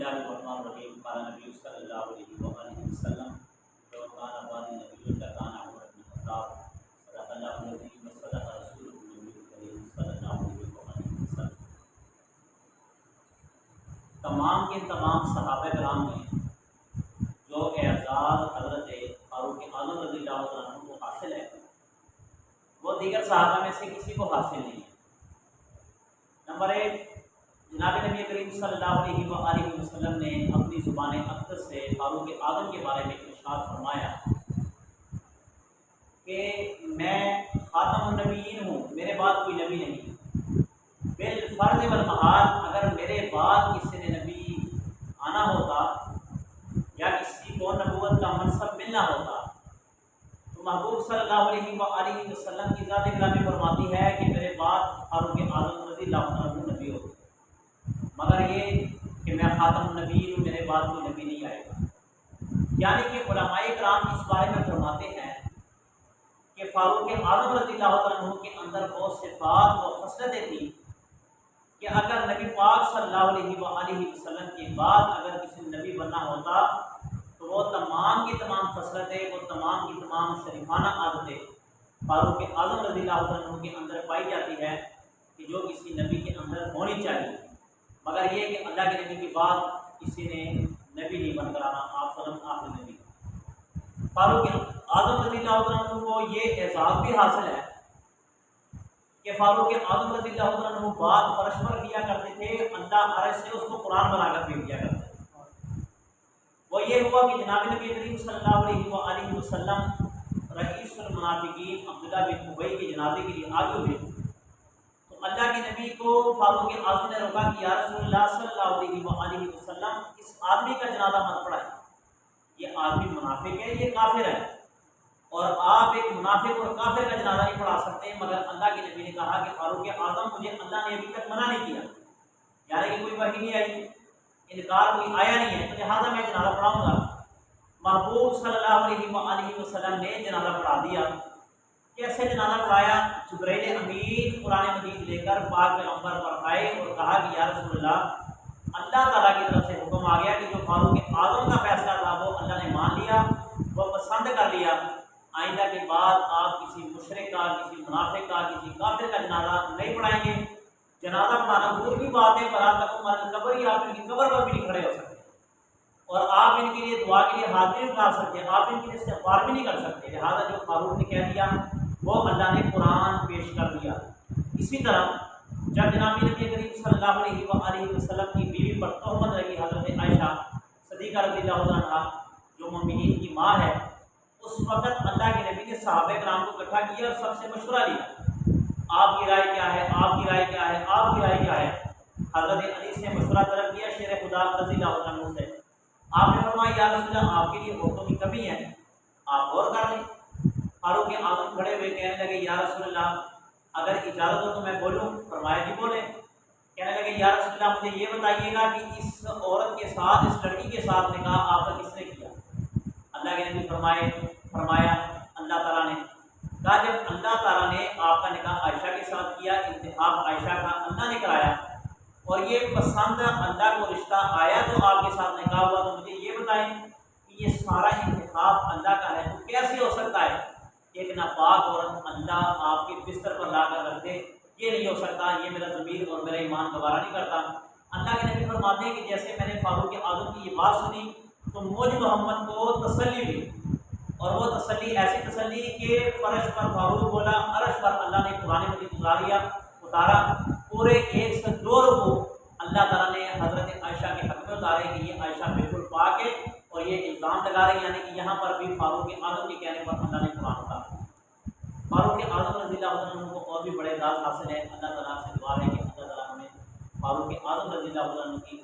बिस्मिल्लाहिर्रहमानिर्रहीम क़ाल नबी सल्लल्लाहु अलैहि वसल्लम लौ काना बादी नबिय्युन लकाना उमर इब्न ख़त्ताब सदक़ल्लाहु अलज़ीम व सदक़ रसूलुहुल नबियुल करीम सल्लल्लाहु अलैहि वसल्लम। तमाम के तमाम सहाबा-ए-किराम में जो एजाज़ हज़रत फ़ारूक आज़म रज़ियल्लाहु अन्हु को हासिल है वो दीगर सहाबा में से किसी को हासिल नहीं है। नंबर एक, जनाब नबी करीम सल्लल्लाहु अलैहि वसल्लम ने अपनी ज़ुबान अक़दस से फ़ारूक आज़म के बारे में इरशाद फरमाया कि मैं ख़ातमुन नबिय्यीन हूँ, मेरे बाद कोई नबी नहीं। बिल फ़र्ज़ वल महाल, अगर मेरे बाद किसी ने नबी आना होता या किसी को नबूवत का मनसब मिलना होता तो महबूब सल्लल्लाहु अलैहि वसल्लम की ज़ात गिरामी फरमाती है कि मेरे बाद फ़ारूक आज़म रज़ियल्लाहु अन्हु नबी होते। मगर ये कि मैं ख़ातमुन नबिय्यीन हूँ, मेरे बाद कोई नबी नहीं आएगा। यानी कि उलमाए किराम इस बारे में फरमाते हैं कि फ़ारूक आज़म रज़ियल्लाहु अन्हु के अंदर वो सिफ़ात व खसलतें थी कि अगर नबी पाक सल्लल्लाहु अलैहि वसल्लम के बाद अगर किसी नबी बनना होता तो वो तमाम की तमाम खसलतें, वो तमाम की तमाम शरीफाना आदतें फ़ारूक आज़म रज़ियल्लाहु अन्हु के अंदर पाई जाती है कि जो किसी नबी के अंदर होनी चाहिए। मगर ये कि अल्लाह के नबी के बाद किसी ने नबी नहीं बनकर आना, आप सल्लम आखिरी नबी। फ़ारूक आज़म रज़ियल्लाहु अन्हु को ये एजाज़ भी हासिल है कि फ़ारूक आज़म रज़ियल्लाहु अन्हु बात फर्श पर किया करते थे, अल्लाह अर्श से उसको कुरान बनाकर भेज दिया करते थे। वो ये हुआ कि जनाब नबी करीम सल्लल्लाहु अलैहि वसल्लम रईसुल मुनाफ़िकीन अब्दुल्लाह बिन उबई के जनाजे के लिए आगे हुए तो अल्लाह के नबी को फ़ारूक आज़म ने रोका कि या रसूलल्लाह सल्लल्लाहु अलैहि वसल्लम, इस आदमी का जनाजा मत पढ़ाएं, ये आदमी मुनाफिक है, ये काफिर है, और आप एक मुनाफिक और काफिर का जनाजा नहीं पढ़ा सकते। मगर अल्लाह के नबी ने कहा कि फ़ारूक आज़म, मुझे अल्लाह ने अभी तक मना नहीं किया, यानी कि कोई वही नहीं आई, इनकार कोई आया नहीं है, तो लिहाजा मैं जनाजा पढ़ाऊँगा। महबूब सल्लल्लाहु अलैहि वसल्लम ने जनाजा पढ़ा दिया। कैसे जनाजा पढ़ाया? जिब्रील अमीन कुरान मजीद लेकर पाक पैगंबर पर आए और कहा कि या रसूलल्लाह, अल्लाह ताला की तरफ से हुक्म आ गया कि जो फ़ारूक आज़म का फैसला था वो अल्लाह ने मान लिया, वो पसंद कर लिया। आइंदा के बाद आप किसी मुशरिक का, किसी मुनाफिक का, किसी काफिर का जनाजा नहीं पढ़ाएंगे। जनाजा पढ़ाना दूर की बात है, बरात तक हमारे कब्र ही, आप इनकी कब्र पर भी नहीं खड़े हो सकते और आप इनके लिए दुआ के लिए हाथ भी नहीं उठा सकते, आप इनके लिए इस्तिग़फ़ार भी नहीं कर सकते। लिहाजा जो फ़ारूक ने कह दिया वो अल्लाह ने कुरान पेश कर दिया। इसी तरह जब जनाब नबी करीम सल्लल्लाहु अलैहि वसल्लम की बीवी पर तोहमत लगी, हज़रत आयशा सिद्दीक़ा रज़ियल्लाहु अन्हा जो मोमिनीन की माँ है, उस वक़्त अल्लाह के नबी ने सहाबा-ए-किराम को इकट्ठा किया और सबसे मशवरा लिया, आपकी राय क्या है, आपकी राय क्या है, आपकी राय क्या है। हज़रत अली से मशवरा तलब किया शेर खुदा रज़ियल्लाहु अन्हु से। आपने फरमाया या रसूलल्लाह, आपके लिए वक़्तों की कमी है, आप गौर कर लें। फ़ारूक आज़म खड़े हुए कहने लगे या रसूलल्लाह, अगर इजाज़त हो तो मैं बोलूँ? फरमाया जी बोले। कहने लगे या रसूलल्लाह, मुझे ये बताइएगा कि इस औरत के साथ, इस लड़की के साथ निकाह आपका किसने किया? अल्लाह के नबी फरमाया अल्लाह ताला ने। कहा जब अल्लाह ताला ने आपका निकाह आयशा के साथ किया, इंतखाब आयशा का अल्लाह ने कराया और ये पसंद अल्लाह को रिश्ता आया तो आपके साथ निकाह हुआ, तो मुझे ये बताएं कि ये सारा इंतखाब अल्लाह का है तो कैसे हो सकता है एक नापाक औरत अल्लाह आपके बिस्तर पर ला कर रख दे? ये नहीं हो सकता, ये मेरा ज़मीर और मेरा ईमान गवारा नहीं करता। अल्लाह के नबी फरमाते हैं कि जैसे मैंने फ़ारूक आज़म की ये बात सुनी तो मुझ मोहम्मद को तसल्ली हुई, और वो तसल्ली ऐसी तसल्ली कि फ़र्श पर फ़ारूक बोला, अर्श पर अल्लाह ने कुरान मजीद उतारा। पूरे 102 रुकू अल्लाह ताला ने हज़रत आयशा के हक़ में उतारे कि ये आयशा बिल्कुल पाक है, और ये इल्ज़ाम लगा रही, यानी कि यहाँ पर भी फ़ारूक आज़म के कहने पर अल्लाह ने कुरान उतारा। फ़ारूक आज़म रज़ियल्लाहु अन्हु को और भी बड़े एजाज़ हासिल है। अल्लाह ताला से दुआ है कि अल्लाह ताला हमें फ़ारूक आज़म रज़ियल्लाहु अन्हु की